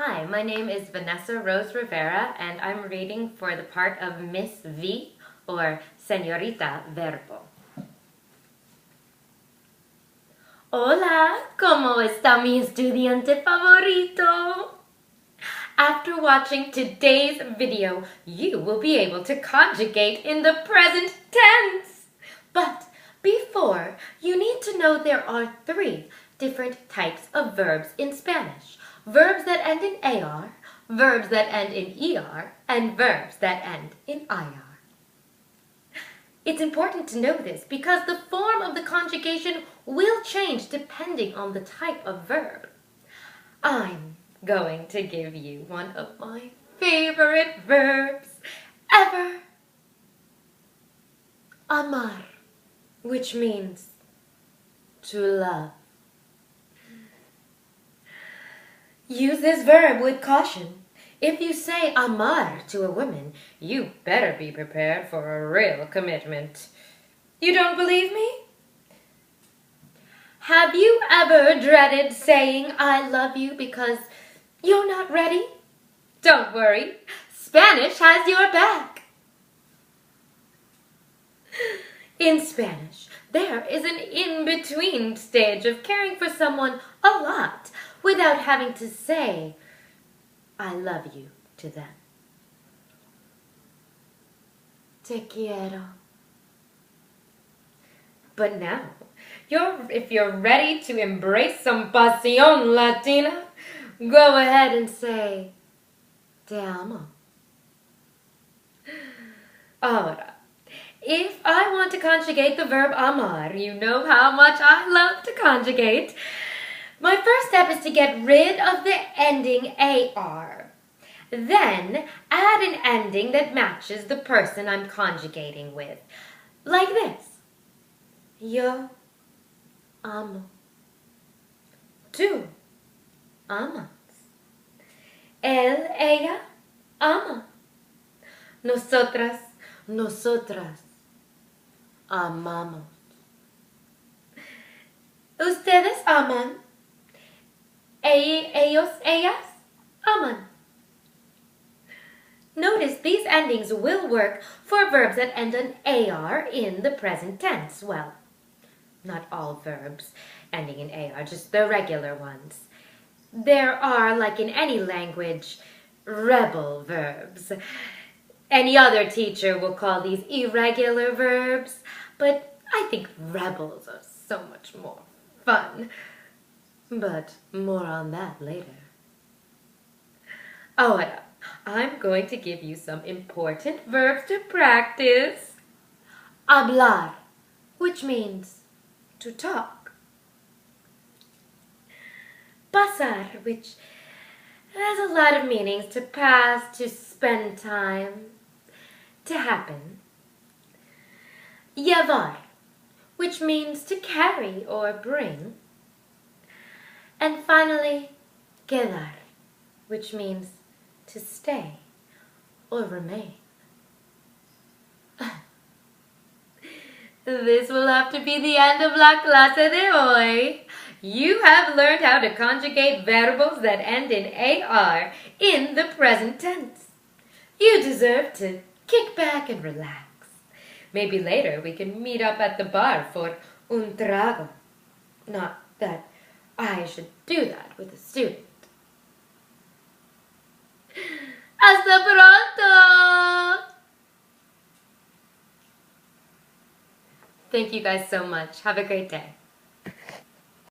Hi, my name is Vanessa Rose Rivera, and I'm reading for the part of Miss V, or Señorita Verbo. Hola, ¿cómo está mi estudiante favorito? After watching today's video, you will be able to conjugate in the present tense. But before, you need to know there are 3 different types of verbs in Spanish. Verbs that end in AR, verbs that end in ER, and verbs that end in IR. It's important to know this because the form of the conjugation will change depending on the type of verb. I'm going to give you one of my favorite verbs ever. Amar, which means to love. Use this verb with caution. If you say amar to a woman, you better be prepared for a real commitment. You don't believe me? Have you ever dreaded saying I love you because you're not ready? Don't worry, Spanish has your back. In Spanish, there is an in-between stage of caring for someone a lot without having to say, I love you to them. Te quiero. But now, if you're ready to embrace some pasión latina, go ahead and say, te amo. Ahora, if I want to conjugate the verb amar, you know how much I love to conjugate. My first step is to get rid of the ending AR. Then, add an ending that matches the person I'm conjugating with. Like this. Yo amo. Tú amas. Él, ella, ama. Nosotras, nosotras, amamos. Ustedes aman. Ellos, ellas, aman. Notice these endings will work for verbs that end in AR in the present tense. Well, not all verbs ending in AR, just the regular ones. There are, like in any language, rebel verbs. Any other teacher will call these irregular verbs, but I think rebels are so much more fun. But more on that later. Ahora, I'm going to give you some important verbs to practice. Hablar, which means to talk. Pasar, which has a lot of meanings: to pass, to spend time, to happen. Llevar, which means to carry or bring. And finally, quedar, which means to stay or remain. This will have to be the end of la clase de hoy. You have learned how to conjugate verbos that end in AR in the present tense. You deserve to kick back and relax. Maybe later we can meet up at the bar for un trago. Not that I should do that with a student. ¡Hasta pronto! Thank you guys so much. Have a great day.